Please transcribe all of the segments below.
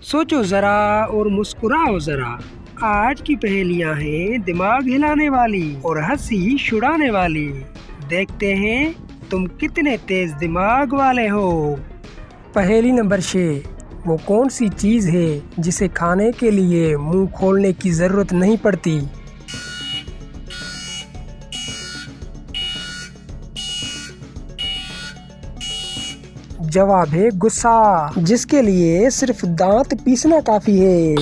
सोचो जरा और मुस्कुराओ जरा। आज की पहेलियां हैं दिमाग हिलाने वाली और हंसी छुड़ाने वाली। देखते हैं तुम कितने तेज दिमाग वाले हो। पहेली नंबर 6। वो कौन सी चीज़ है जिसे खाने के लिए मुंह खोलने की ज़रूरत नहीं पड़ती? जवाब है गुस्सा, जिसके लिए सिर्फ दांत पीसना काफी है।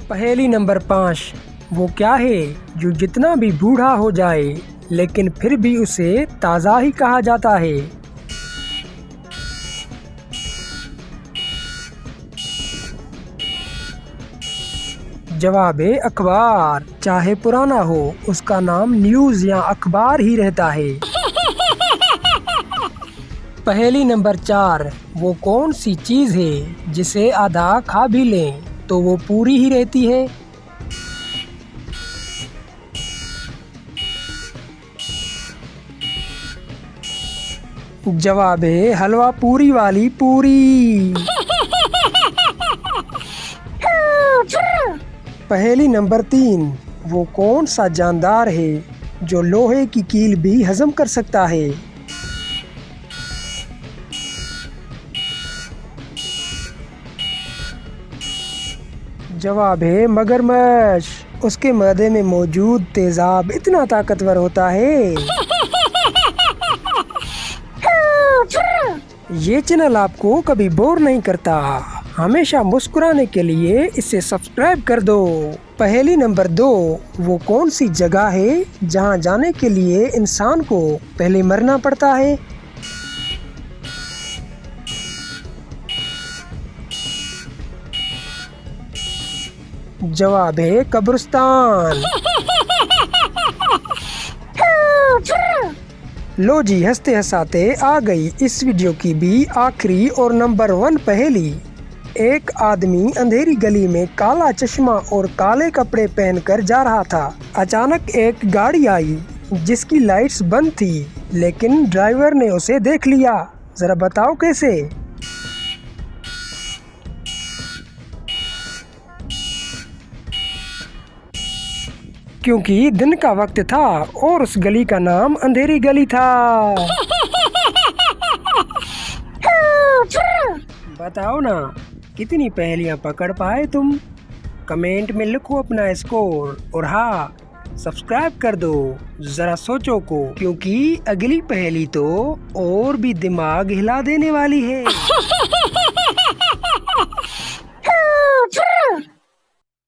पहेली नंबर 5। वो क्या है जो जितना भी बूढ़ा हो जाए लेकिन फिर भी उसे ताज़ा ही कहा जाता है? जवाब है अखबार। चाहे पुराना हो, उसका नाम न्यूज़ या अखबार ही रहता है। पहेली नंबर 4। वो कौन सी चीज़ है जिसे आधा खा भी लें तो वो पूरी ही रहती है? जवाब है हलवा पूरी वाली पूरी। पहेली नंबर 3। वो कौन सा जानदार है जो लोहे की कील भी हजम कर सकता है? जवाब है मगरमच्छ। उसके मैदे में मौजूद तेजाब इतना ताकतवर होता है। ये चैनल आपको कभी बोर नहीं करता, हमेशा मुस्कुराने के लिए इसे सब्सक्राइब कर दो। पहेली नंबर 2। वो कौन सी जगह है जहां जाने के लिए इंसान को पहले मरना पड़ता है? जवाब है कब्रिस्तान। लो जी, हंसते हंसाते आ गई इस वीडियो की भी आखिरी और नंबर 1 पहेली। एक आदमी अंधेरी गली में काला चश्मा और काले कपड़े पहनकर जा रहा था। अचानक एक गाड़ी आई जिसकी लाइट्स बंद थी, लेकिन ड्राइवर ने उसे देख लिया। जरा बताओ कैसे? क्योंकि दिन का वक्त था और उस गली का नाम अंधेरी गली था। बताओ ना, कितनी पहेलियां पकड़ पाए तुम? कमेंट में लिखो अपना स्कोर और हाँ, सब्सक्राइब कर दो जरा सोचो को, क्योंकि अगली पहेली तो और भी दिमाग हिला देने वाली है।